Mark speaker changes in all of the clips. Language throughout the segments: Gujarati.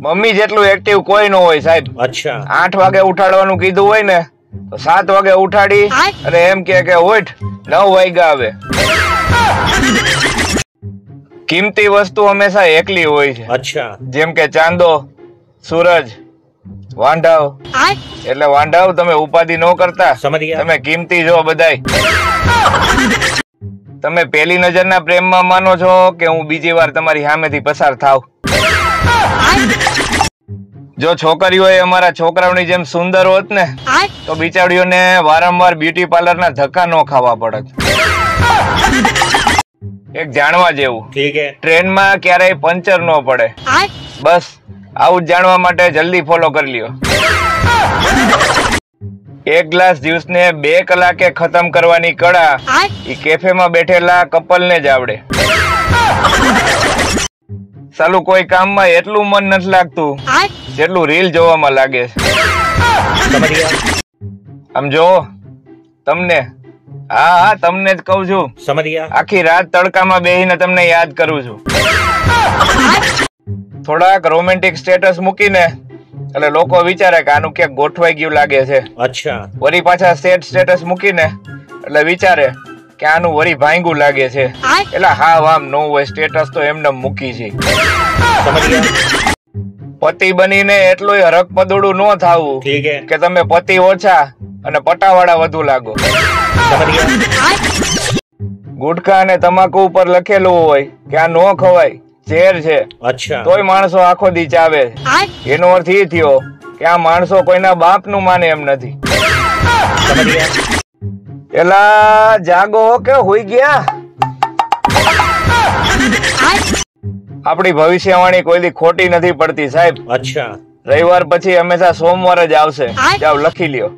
Speaker 1: મમ્મી જેટલું એક્ટિવ કોઈ ન હોય સાહેબ.
Speaker 2: અચ્છા.
Speaker 1: 8 વાગે ઉઠાડવાનું કીધું હોય ને તો 7 વાગે ઉઠાડી અને એમ કે ઉઠ 9 વાગ્યા આવે. કિંમતી વસ્તુ હંમેશા એકલી હોય છે.
Speaker 2: અચ્છા.
Speaker 1: જેમ કે ચાંદો, સૂરજ, વાંઢાવ. એટલે વાંઢાવ તમે ઉપાધિ ન કરતા, તમે કિંમતી છો બધાય. તમે પહેલી નજરના પ્રેમમાં માનો છો કે હું બીજી વાર તમારી સામેથી પસાર થાવ? જો છોકરીઓએ અમારા છોકરાઓની જેમ સુંદર હોત ને તો બિચારીઓને વારંવાર બ્યુટી પાર્લરના ધક્કા ન ખાવા પડત. એક જાણવા જેવું, ટ્રેનમાં ક્યારેય પંચર ન પડે. બસ આવું જ જાણવા માટે જલ્દી ફોલો કરી લ્યો. એક ગ્લાસ જ્યુસ ને 2 કલાકે ખતમ કરવાની કળા ઈ કેફેમાં બેઠેલા કપલને જ આવડે. સાલું કોઈ કામમાં એટલું મન નથી લાગતું જેટલું રીલ જોવામાં લાગે છે. આમ જો તમને, હા તમને જ કઉ છું. આખી રાત તડકામાં બેહીને તમને યાદ કરું છું. થોડાક રોમેન્ટિક સ્ટેટસ મૂકીને એટલે લોકો વિચારે કે આનું ક્યાંક ગોઠવાઈ ગયું લાગે છે.
Speaker 2: અચ્છા.
Speaker 1: વળી પાછા સ્ટેટસ મૂકીને એટલે વિચારે કે આનું વળી ભાંગું લાગે છે. એટલે હા આમ નો હોય, સ્ટેટસ તો એમને મૂકી છે. પતિ બનીને એટલું હરક પદોડું ન થાવું કે તમે પતિ ઓછા અને પટાવાળા વધુ લાગો. ગુટખા અને તમાકુ ઉપર લખેલું હોય કે આ નો ખવાય, ઝેર છે, તોય માણસો આખો દી ચાવે. એનો અર્થ એ થયો કે આ માણસો કોઈના બાપ નું માને એમ નથી. એલા જાગો કે હોઈ ગયા? આપણી ભવિષ્યવાણી કોઈ દી ખોટી નથી પડતી સાહેબ.
Speaker 2: અચ્છા.
Speaker 1: રવિવાર પછી હંમેશા સોમવાર જ આવશે. જાવ લખી લ્યો.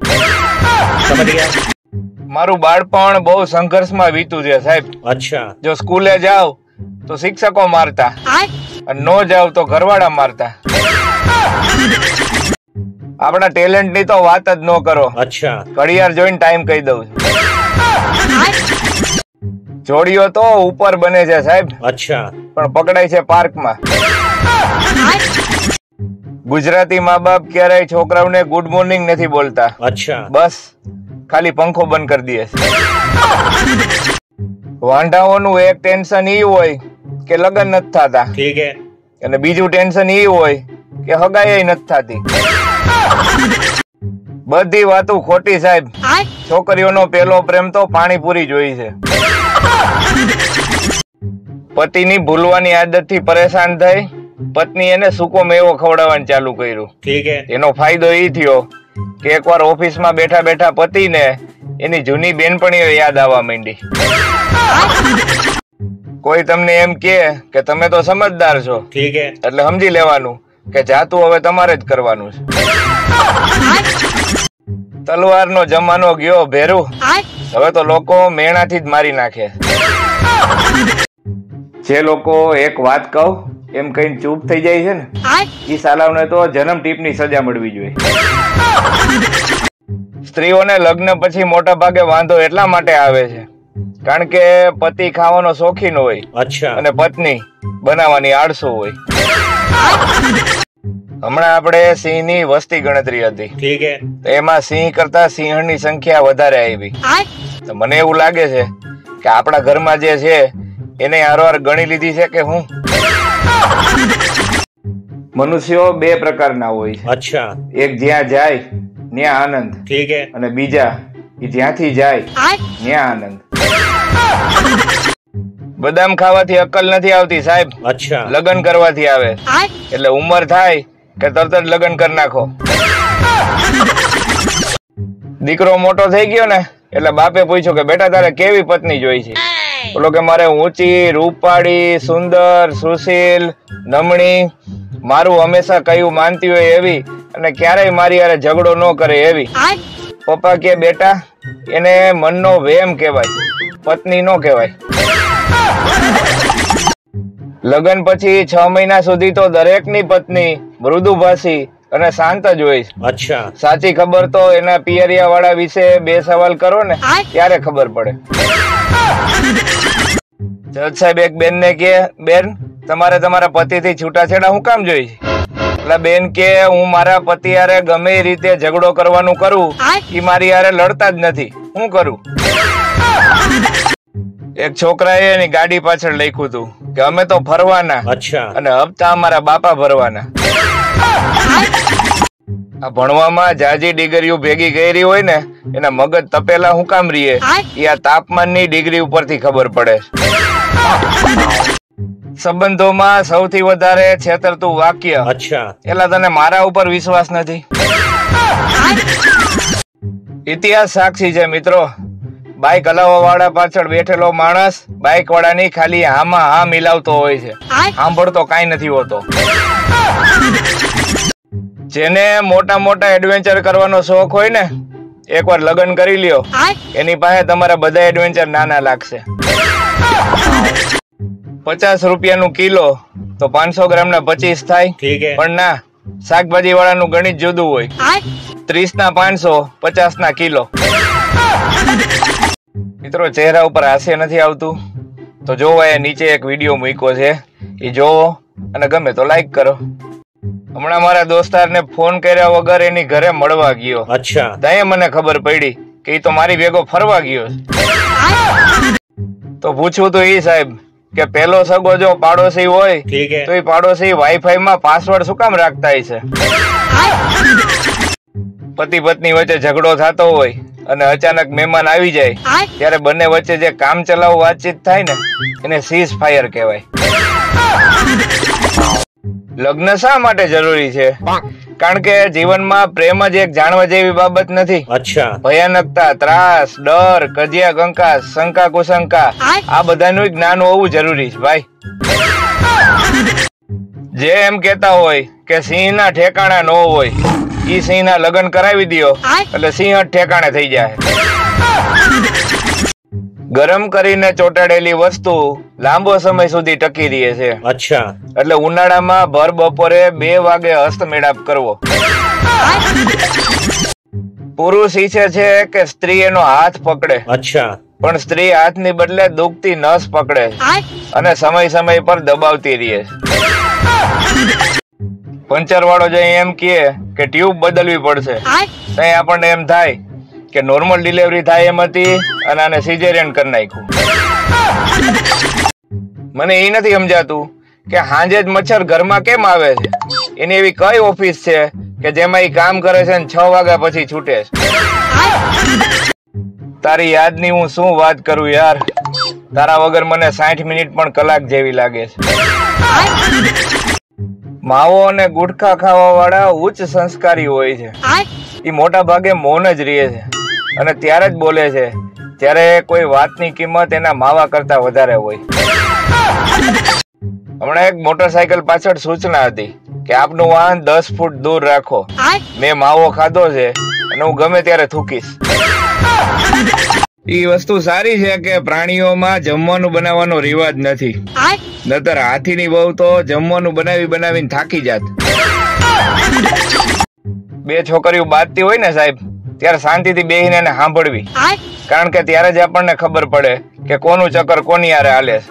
Speaker 1: મારું બાળપણ બહુ સંઘર્ષમાં વીતું છે સાહેબ.
Speaker 2: અચ્છા.
Speaker 1: જો સ્કૂલે જાવ તો શિક્ષકો મારતા અને નો જાવ તો ઘરવાળા મારતા. આપણા ટેલેન્ટ ની તો વાત જ ન કરો.
Speaker 2: અચ્છા.
Speaker 1: ઘડિયાળ જોઈને ટાઈમ કહી દઉં છું. જોડીઓ તો ઉપર બને છે સાહેબ.
Speaker 2: અચ્છા.
Speaker 1: પણ પકડાય છે પાર્કમાં. ગુજરાતી મા બાપ ક્યારેય છોકરાઓને ગુડ મોર્નિંગ નથી બોલતા.
Speaker 2: અચ્છા.
Speaker 1: બસ ખાલી પંખો બંધ કરી દે. વાંઢાઓનું એક ટેન્શન ઈ હોય કે લગ્ન નથી થતા, અને બીજું ટેન્શન ઈ હોય કે હગાઈ નથી થતી. બધી વાતો ખોટી સાહેબ. છોકરીઓનો પહેલો પ્રેમ તો પાણીપુરી જોઈ છે. પતિની ભૂલવાની આદતથી પરેશાન થઈ પત્ની એને સૂકો મેવો ખવડાવવાનું ચાલુ કર્યું. એનો ફાયદો ઈ થયો કે એકવાર ઓફિસમાં બેઠા બેઠા પતિને એની જૂની બેનપણીઓ યાદ આવવા માંડી. કોઈ તમને એમ કે તમે તો સમજદાર છો, એટલે સમજી લેવાનું કે જાતું હવે તમારે જ કરવાનું છે. તલવારનો જમાનો ગયો ભેરું. હવે તો લોકો મેણાથી જ મારી નાખે. જે લોકો એક વાત કહું એમ કઈ ચૂપ થઈ જાય છે ને, ઈ સાલાવને તો જન્મ ટીપની સજા મળવી જોઈએ. સ્ત્રીઓને લગ્ન પછી મોટા ભાગે વાંધો એટલા માટે આવે છે કારણ કે પતિ ખાવાનો શોખીન હોય.
Speaker 2: અચ્છા.
Speaker 1: અને પત્ની બનાવવાની આળસુ હોય. હમણાં આપણે સિંહની વસ્તી ગણતરી હતી. એમાં સિંહ કરતા સિંહણની સંખ્યા વધારે આવી. તો મને એવું લાગે છે કે આપણા ઘરમાં જે છે એને હારવાર ગણી લીધી છે કે હું. મનુષ્યો 2 પ્રકારના હોય છે.
Speaker 2: અચ્છા.
Speaker 1: એક જ્યાં જાય ત્યાં આનંદ, અને બીજા જ્યાંથી જાય ત્યાં આનંદ. બદામ ખાવાથી અક્કલ નથી આવતી સાહેબ.
Speaker 2: અચ્છા.
Speaker 1: લગ્ન કરવાથી આવે. એટલે ઉંમર થાય કે તરત જ લગ્ન કરી નાખો. દીકરો મોટો થઈ ગયો ને એટલે બાપે પૂછ્યું કે બેટા તારે કેવી પત્ની જોઈ છે? બોલો કે મારે ઊંચી, રૂપાળી, સુંદર, સુશીલ, નમણી, મારું હંમેશા કયું માનતી હોય એવી, અને ક્યારેય મારી હારે ઝઘડો ન કરે એવી. પપ્પા કે બેટા એને મનનો વેમ કહેવાય, પત્ની નો કહેવાય. લગ્ન પછી 6 મહિના સુધી તો દરેકની પત્ની મૃદુભાષી અને શાંત જ હોય.
Speaker 2: અચ્છા.
Speaker 1: સાચી ખબર તો એના પિયરિયા વાળા વિશે 2 સવાલ કરો ને ત્યારે ખબર પડે. જજ સાહેબ એક બેન ને કે બેન તમારે તમારા પતિથી છૂટાછેડા હું કામ જોઈ? એટલે બેન કે હું મારા પતિ હારે ગમે એ રીતે ઝઘડો કરવાનું કરું, ઈ મારી હારે લડતા જ નથી, શું કરું? એક છોકરાએ એની ગાડી પાછળ લખ્યું હતું કે અમે તો ફરવાના અને હપ્તા અમારા બાપા ભરવાના. આ ભણવામાં જાજી ડિગ્રીઓ ભેગી કરી હોય ને એના મગજ તપેલા હું કામ રીએ એ આ તાપમાનની ડિગ્રી ઉપરથી ખબર પડે. સંબંધોમાં સૌથી વધારે છેતરતું વાક્ય, એલા તને મારા ઉપર વિશ્વાસ નથી. ઇતિહાસ સાક્ષી છે મિત્રો. બાઇક હલાવવા વાળા પાછળ બેઠેલો માણસ બાઇક વાળાની ખાલી હામાં હા મિલાવતો હોય છે, સાંભળતો કાંઈ નથી હોતો. જેને મોટા મોટા એડવેન્ચર કરવાનો શોખ હોય ને એકવાર લગ્ન કરી લ્યો, એની પાસે તમારા બધા એડવેન્ચર નાના લાગશે. 50 રૂપિયાનું કિલો તો 500 ગ્રામના 25 થાય, પણ ના, શાકભાજી વાળાનું ગણિત જુદું હોય. 30 ના 500, 50 ના કિલો. મિત્રો, ચહેરા ઉપર હાસ્ય નથી આવતું તો જોવો, એ નીચે એક વિડીયો મૂક્યો છે, એ જોવો અને ગમે તો લાઈક કરો. હમણાં મારા દોસ્તારને ફોન કર્યા વગર એની ઘરે મળવા ગયો. ત્યાં મને ખબર પડી કે એ તો મારી ભેગો ફરવા ગયો. તો પૂછવું તો એ સાહેબ કે પેલો સગો જો પાડોશી હોય તો એ પાડોશી વાઈફાઈ માં પાસવર્ડ શું કામ રાખતા છે? પતિ પત્ની વચ્ચે ઝઘડો થતો હોય અને અચાનક મહેમાન આવી જાય ત્યારે બંને વચ્ચે જે કામ ચલાવ વાતચીત થાય ને એને સીઝ ફાયર કહેવાય. લગ્ન શા માટે જરૂરી છે? કારણ કે જીવનમાં પ્રેમ જ એક જાણવા જેવી બાબત નથી. ભયાનકતા, ત્રાસ, ડર, કજિયા કંકાસ, શંકા કુશંકા, આ બધાનું જ્ઞાન હોવું જરૂરી છે ભાઈ. જે એમ કેતા હોય કે સિંહ ના ઠેકાણા ન હોય, ઈ સિંહ ના લગ્ન કરાવી દો એટલે સિંહ જ ઠેકાણે થઈ જાય. ગરમ કરીને ચોટાડેલી વસ્તુ લાંબો સમય સુધી ટકી રહે છે. એટલે ઉનાળામાં ભર બપોરે 2 વાગે હસ્તમેળાપ કરવો. પુરુષ ઈચ્છે છે કે સ્ત્રી એનો હાથ પકડે, પણ સ્ત્રી હાથની બદલે દુખતી નસ પકડે અને સમય સમય પર દબાવતી રહે. પંચર વાળો જે એમ કહે કે ટ્યુબ બદલવી પડશે, ત્યાં આપણને એમ થાય કે નોર્મલ ડિલિવરી થાય એમ હતી અને આને સિઝેરિયન કરી નાખ્યું. મને એ નથી સમજાતું કે હાંજે જ મચ્છર ઘરમાં કેમ આવે છે? એની એવી કઈ ઓફિસ છે કે જેમાં એ કામ કરે છે ને 6 વાગ્યા પછી છૂટે છે? તારી યાદની હું શું વાત કરું યાર, તારા વગર મને 60 મિનિટ પણ કલાક જેવી લાગે છે. માવો અને ગુટખા ખાવા વાળા ઉચ્ચ સંસ્કારી હોય છે. એ મોટા ભાગે મૌન જ રહે છે અને ત્યારે જ બોલે છે ત્યારે કોઈ વાતની કિંમત એના માવા કરતા વધારે હોય. હમણાં એક મોટરસાયકલ પાછળ સૂચના હતી કે આપનું વાહન 10 ફૂટ દૂર રાખો. મેં માવો ખાધો છે અને હું ગમે ત્યારે થૂકીશ. એ વસ્તુ સારી છે કે પ્રાણીઓમાં જમવાનું બનાવવાનો રિવાજ નથી, નતર હાથીની બહુ તો જમવાનું બનાવીને થાકી જાત. 2 છોકરીઓ બાજતી હોય ને સાહેબ, ત્યારે શાંતિથી બેહીને એને સાંભળવી, કારણ કે ત્યારે જ આપણને ખબર પડે કે કોનું ચક્કર કોની હારે હાલે છે.